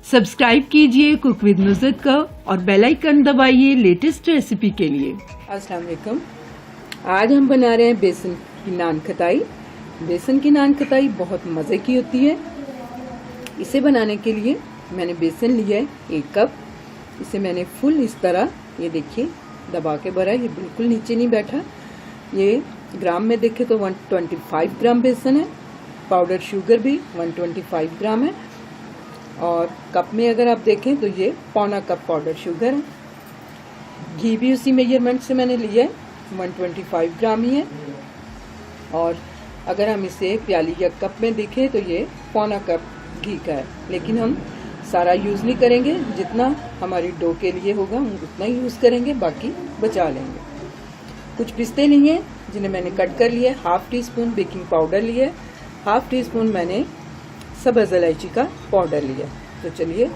Subscribe कीजिए cook with नुज़रत का और बेल आइकन दबाइए लेटेस्ट रेसिपी के लिए। अस्सलाम वालेकुम। आज हम बना रहे हैं बेसन की नान खटाई। बेसन की नान खटाई बहुत मज़े की होती है। इसे बनाने के लिए मैंने बेसन लिया है 1 कप। इसे मैंने फुल इस तरह ये देखिए दबा के भरा। ये बिल्कुल नीचे नहीं बैठा। ये ग्राम में देखे तो 125 ग्राम बेसन है। पाउडर शुगर भी 125 ग्राम है और कप में अगर आप देखें तो ये पौना कप पाउडर शुगर है। घी भी उसी मेजरमेंट से मैंने लिया है, 125 ग्राम ही है। और अगर हम इसे प्याली या कप में देखें तो ये पौना कप घी का है, लेकिन हम सारा यूज़ नहीं करेंगे। जितना हमारी डो के लिए होगा हम उतना ही यूज़ करेंगे, बाकी बचा लेंगे। कुछ पिस्ते नहीं है जिन्हें मैंने कट कर लिया है। 1/2 टीस्पून बेकिंग पाउडर लिया है। 1/2 टीस्पून मैंने सब्ज़ इलायची का पाउडर लिया। तो चलिए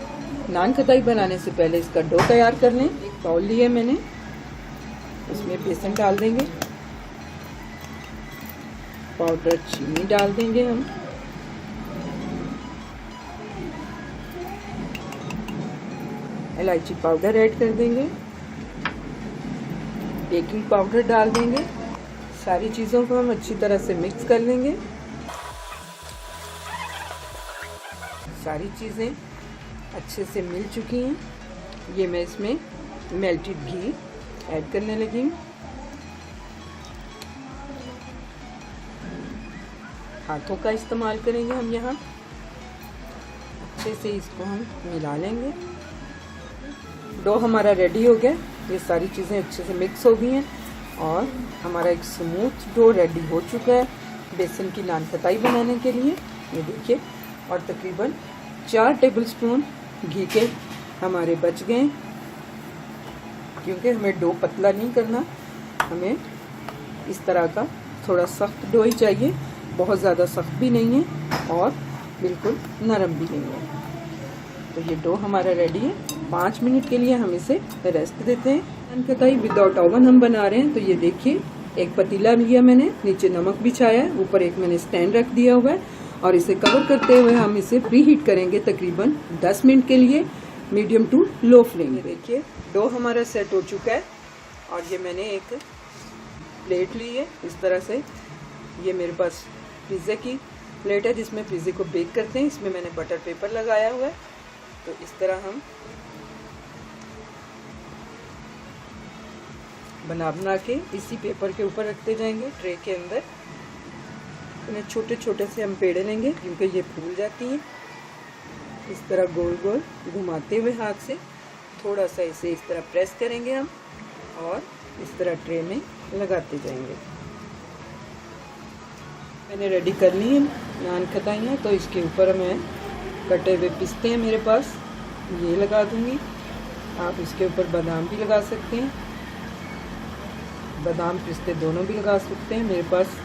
नान खटाई बनाने से पहले इसका डो तैयार कर लें। एक बाउल लिया मैंने, इसमें बेसन डाल देंगे, पाउडर चीनी डाल देंगे हम, इलायची पाउडर ऐड कर देंगे, बेकिंग पाउडर डाल देंगे। सारी चीज़ों को हम अच्छी तरह से मिक्स कर लेंगे। सारी चीज़ें अच्छे से मिल चुकी हैं। ये मैं इसमें मेल्टेड घी ऐड करने लगी हूँ। हाथों का इस्तेमाल करेंगे हम यहाँ। अच्छे से इसको हम मिला लेंगे। डो हमारा रेडी हो गया। ये सारी चीज़ें अच्छे से मिक्स हो गई हैं और हमारा एक स्मूथ डो रेडी हो चुका है बेसन की नान खटाई बनाने के लिए। ये देखिए, और तकरीबन 4 टेबलस्पून घी के हमारे बच गए, क्योंकि हमें डो पतला नहीं करना। हमें इस तरह का थोड़ा सख्त डो ही चाहिए, बहुत ज़्यादा सख्त भी नहीं है और बिल्कुल नरम भी नहीं है। तो ये डो हमारा रेडी है। 5 मिनट के लिए हम इसे रेस्ट देते हैं। नान खटाई विदाउट ओवन हम बना रहे हैं। तो ये देखिए, एक पतीला लिया मैंने, नीचे नमक बिछाया है, ऊपर एक मैंने स्टैंड रख दिया हुआ है और इसे कवर करते हुए हम इसे प्री हीट करेंगे तकरीबन 10 मिनट के लिए, मीडियम टू लो फ्लेम में। देखिए डो हमारा सेट हो चुका है और ये मैंने एक प्लेट ली है इस तरह से। ये मेरे पास पिज़्ज़ा की प्लेट है जिसमें पिज़्ज़े को बेक करते हैं। इसमें मैंने बटर पेपर लगाया हुआ है। तो इस तरह हम बना के इसी पेपर के ऊपर रखते जाएंगे ट्रे के अंदर। इन्हें छोटे छोटे से हम पेड़े लेंगे क्योंकि ये फूल जाती हैं। इस तरह गोल गोल घुमाते हुए हाथ से थोड़ा सा इसे इस तरह प्रेस करेंगे हम और इस तरह ट्रे में लगाते जाएंगे। मैंने रेडी कर ली है नान खटाइयाँ। तो इसके ऊपर मैं कटे हुए पिस्ते हैं मेरे पास, ये लगा दूंगी। आप इसके ऊपर बादाम भी लगा सकते हैं, बादाम पिस्ते दोनों भी लगा सकते हैं। मेरे पास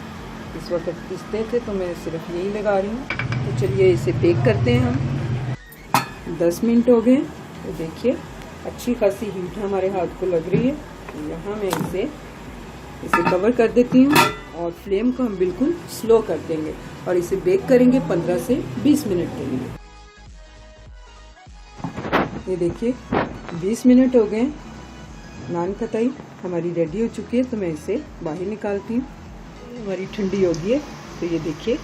इस वक्त पिस्ते थे तो मैं सिर्फ यही लगा रही हूँ। तो चलिए इसे बेक करते हैं हम। 10 मिनट हो गए। तो देखिए अच्छी खासी हीट हमारे हाथ को लग रही है। यहाँ मैं इसे कवर कर देती हूँ और फ्लेम को हम बिल्कुल स्लो कर देंगे और इसे बेक करेंगे 15 से 20 मिनट के लिए। ये देखिए 20 मिनट हो गए। नान खटाई हमारी रेडी हो चुकी है। तो मैं इसे बाहर निकालती हूँ। हमारी ठंडी हो गई है। तो ये देखिए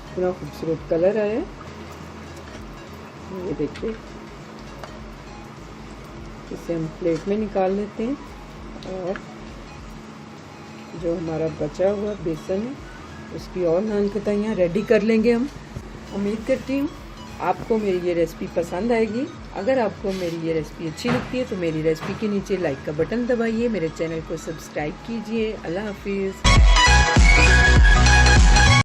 पूरा खूबसूरत कलर आया है। ये देखिए, इसे हम प्लेट में निकाल लेते हैं और जो हमारा बचा हुआ बेसन है उसकी और नान खटाइयाँ रेडी कर लेंगे हम। उम्मीद करती हूँ आपको मेरी ये रेसिपी पसंद आएगी। अगर आपको मेरी ये रेसिपी अच्छी लगती है तो मेरी रेसिपी के नीचे लाइक का बटन दबाइए, मेरे चैनल को सब्सक्राइब कीजिए। अल्लाह हाफिज़।